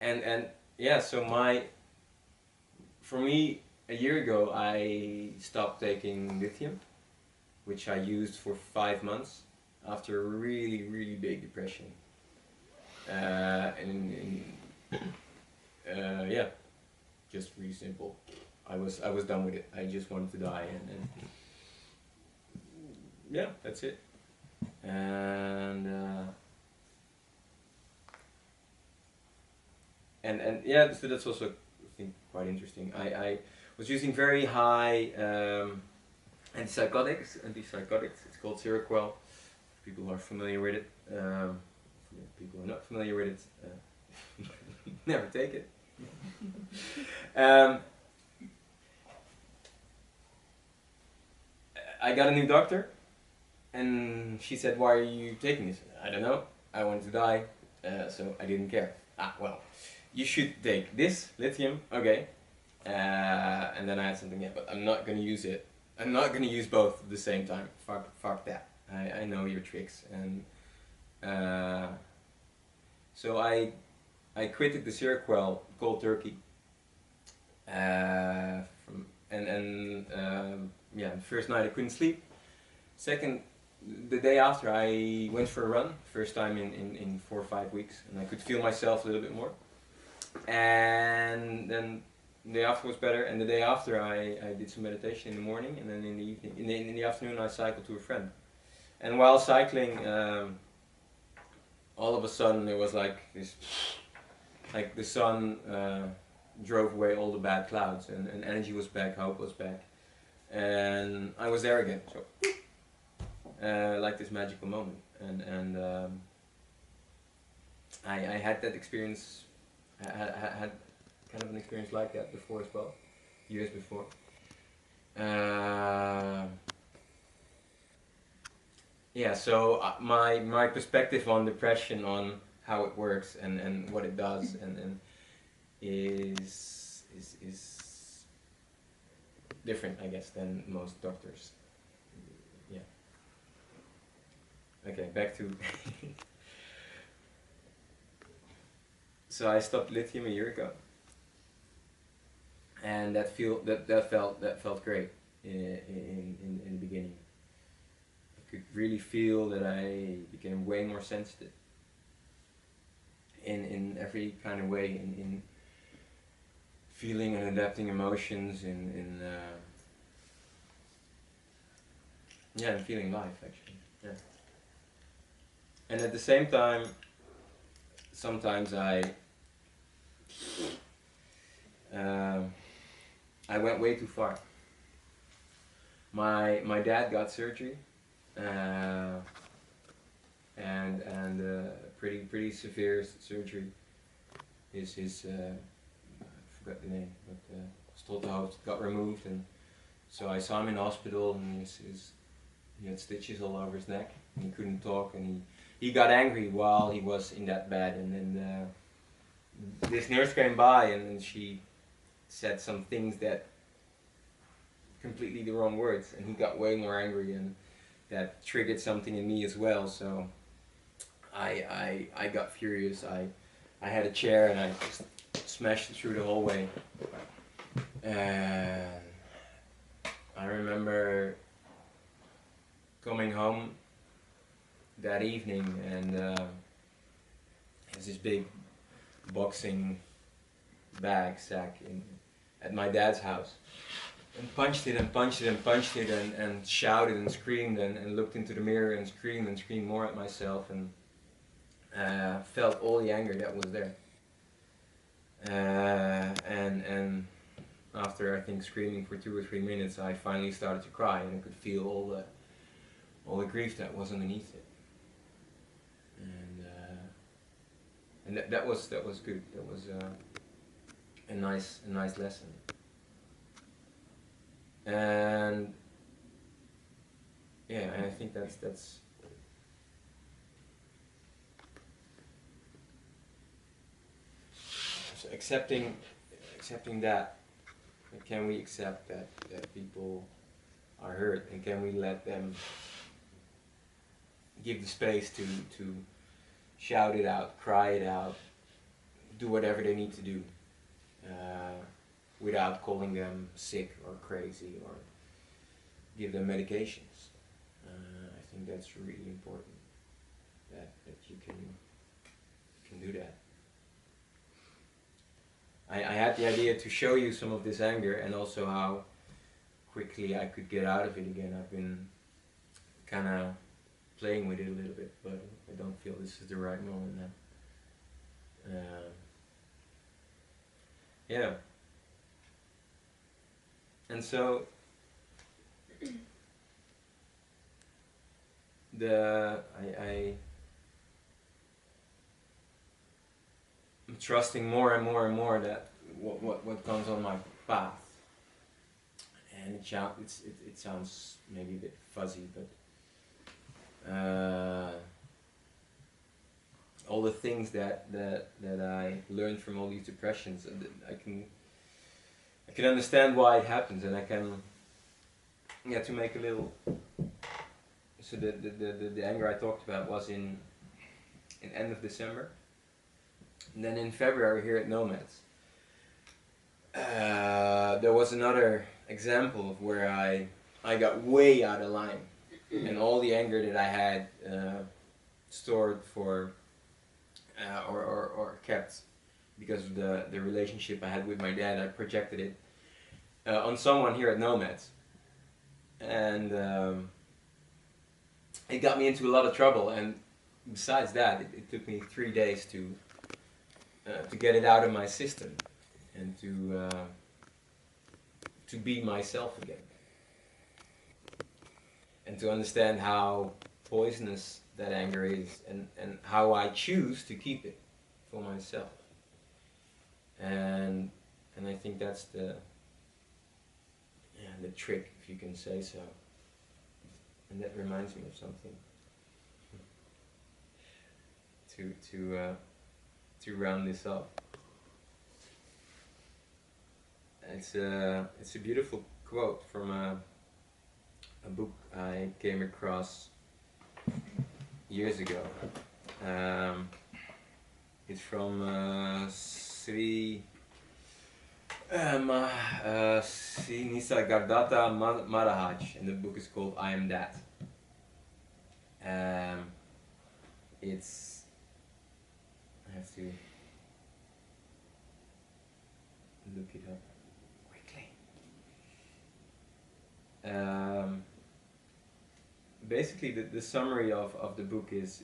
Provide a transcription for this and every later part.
and yeah, so for me, a year ago I stopped taking lithium, which I used for 5 months after a really big depression. And yeah, just really simple. I was done with it. I just wanted to die, and yeah, that's it. And yeah, so that's also, I think, quite interesting. I was using very high antipsychotics. It's called Seroquel. People who are familiar with it. People who are not familiar with it, never take it. um, I got a new doctor, and she said, "Why are you taking this?" I don't know. I wanted to die, so I didn't care. Well, you should take this lithium, okay? And then I had something, yeah, but I'm not gonna use it. I'm not gonna use both at the same time. Fuck that. I know your tricks, and so I quitted the Seroquel cold turkey. Yeah, the first night I couldn't sleep. Second, the day after I went for a run, first time in 4 or 5 weeks, and I could feel myself a little bit more. And then the day after was better, and the day after I did some meditation in the morning, and then in the evening, in the afternoon I cycled to a friend. And while cycling, all of a sudden it was like this, like the sun drove away all the bad clouds, and energy was back, hope was back, and I was there again. So like this magical moment, and I had that experience. I had kind of an experience like that before as well, years before. Yeah, so my perspective on depression, on how it works and what it does, and is different, I guess, than most doctors. Yeah. Okay, back to. So I stopped lithium a year ago, and that felt great in the beginning. I could really feel that I became way more sensitive in every kind of way, in feeling and adapting emotions, in yeah, and feeling life actually. Yeah. And at the same time, sometimes I went way too far. My dad got surgery, and pretty severe surgery. His I forgot the name, but stolterhoofd got removed, and so I saw him in hospital, and he had stitches all over his neck, and he couldn't talk, and he got angry while he was in that bed, and then this nurse came by, and she said some things that completely the wrong words, and he got way more angry, and that triggered something in me as well. So I got furious. I had a chair, and I just smashed it through the hallway. And I remember coming home that evening, and there's this big boxing bag sack at my dad's house, and punched it and punched it and punched it, and shouted and screamed, and looked into the mirror and screamed more at myself, and felt all the anger that was there. And after, I think, screaming for 2 or 3 minutes, I finally started to cry, and I could feel all the grief that was underneath it. And that was good. That was a nice lesson. And yeah, and I think that's so accepting that. Can we accept that people are hurt, and can we let them give the space to shout it out, cry it out, do whatever they need to do without calling them sick or crazy or give them medications. I think that's really important that you can do that. I had the idea to show you some of this anger and also how quickly I could get out of it again. I've been kind of playing with it a little bit, but I don't feel this is the right moment now. Yeah. And so I'm trusting more and more and more that what comes on my path, and it sounds maybe a bit fuzzy, but all the things that I learned from all these depressions, I can understand why it happens, and I can, to make a little. So the anger I talked about was in end of December, and then in February here at Nomads, there was another example of where I got way out of line, and all the anger that I had stored for or kept because of the relationship I had with my dad, I projected it on someone here at Nomads, and it got me into a lot of trouble. And besides that, it took me 3 days to get it out of my system and to be myself again, and to understand how poisonous that anger is, and how I choose to keep it for myself. And I think that's the trick, if you can say so. And that reminds me of something to round this up. It's a beautiful quote from a book I came across years ago. It's from Sri Nisargadatta Maharaj, and the book is called I Am That. I have to look it up quickly. Basically, the summary of the book is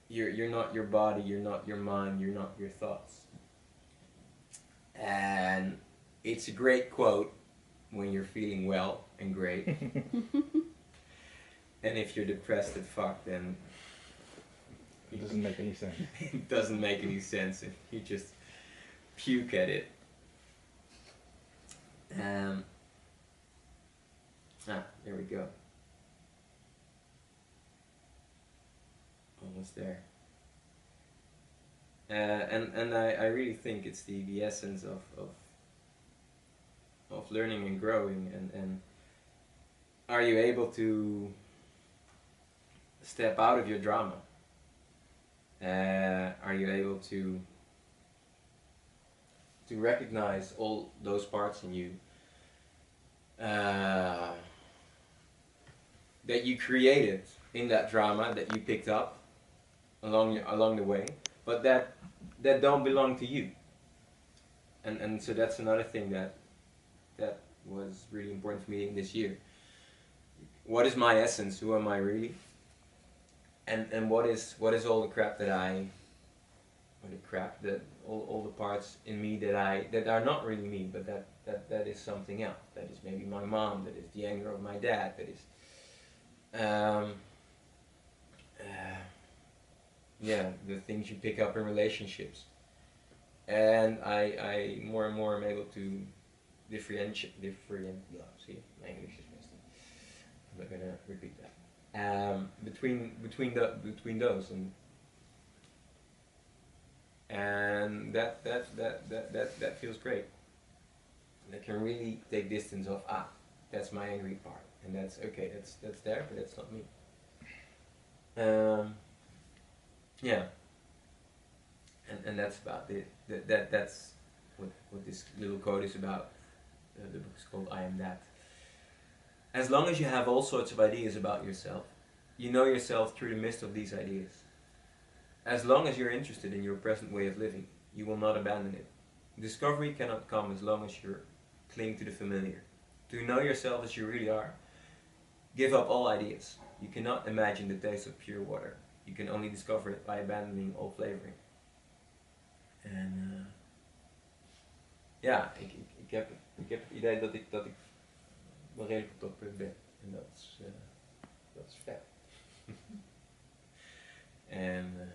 you're not your body, you're not your mind, you're not your thoughts. And it's a great quote when you're feeling well and great. And if you're depressed as fuck, then it doesn't make any sense. It doesn't make any sense if you just puke at it. There we go. Almost there. And I really think it's the essence of learning and growing, and are you able to step out of your drama? Are you able to recognize all those parts in you that you created in that drama, that you picked up along the way, but that don't belong to you? And so that's another thing that was really important for me in this year. What is my essence? Who am I really? And what is all the crap that all the parts in me that are not really me, but that is something else. That is maybe my mom. That is the anger of my dad. That is the things you pick up in relationships. And I more and more am able to differentiate. See, my English is messed up. I'm not gonna repeat that. Between those, and that feels great. I can really take distance of that's my angry part, and that's okay. That's there, but that's not me. Yeah. and that's about it. That's what this little quote is about. The book is called I Am That. As long as you have all sorts of ideas about yourself, you know yourself through the mist of these ideas. As long as you're interested in your present way of living, you will not abandon it. Discovery cannot come as long as you cling to the familiar. To know yourself as you really are, give up all ideas. You cannot imagine the taste of pure water. You can only discover it by abandoning all flavoring. En ja, ik heb het idee dat ik wel redelijk op dat punt ben. En dat is vet. En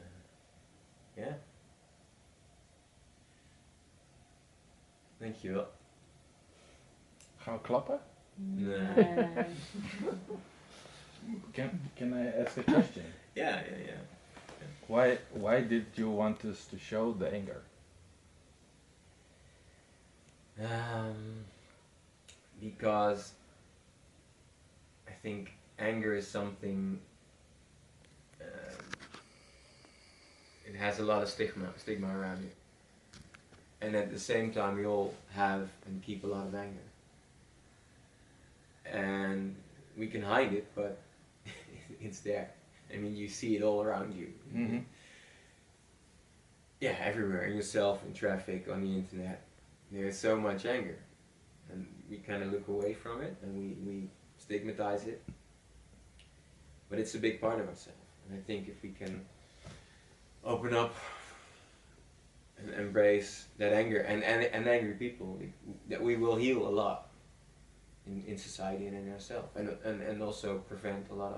ja. Dankjewel. Gaan we klappen? Nee. Can I ask a question? Yeah. Why did you want us to show the anger? Because I think anger is something. It has a lot of stigma around it, and at the same time, we all have and keep a lot of anger, and we can hide it, but it's there. I mean, you see it all around you. Mm-hmm. Yeah, everywhere, in yourself, in traffic, on the internet. There's so much anger, and we kind of look away from it, and we stigmatize it. But it's a big part of ourselves, and I think if we can open up and embrace that anger and angry people, that we will heal a lot in society and in ourselves, and also prevent a lot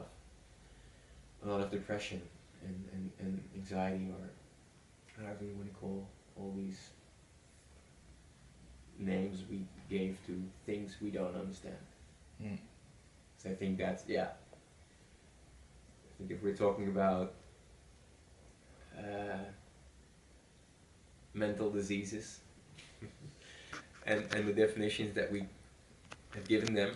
of depression and anxiety, or however you want to call all these names we gave to things we don't understand. So I think that's, I think if we're talking about mental diseases and the definitions that we have given them,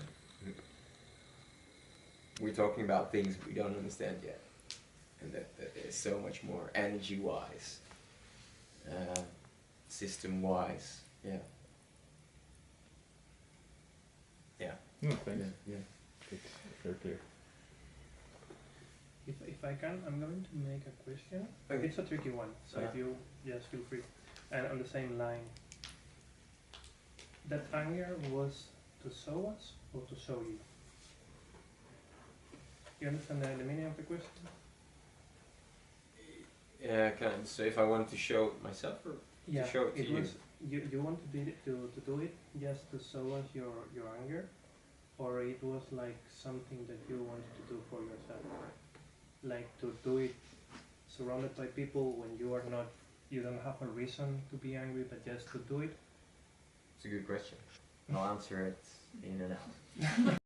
we're talking about things we don't understand yet, and that there's so much more energy-wise, system-wise, No, thanks. yeah. It's very clear. If I can, I'm going to make a question. Okay. It's a tricky one, so if you just feel free. And on the same line, that anger was to show us or to show you? You understand the meaning of the question? Yeah, kind of. So if I wanted to show it myself, or Yeah, show it to it you? was you want to do it just to show us your anger, or it was like something that you wanted to do for yourself, like to do it surrounded by people when you don't have a reason to be angry, but just to do it. It's a good question. I'll answer it in and out.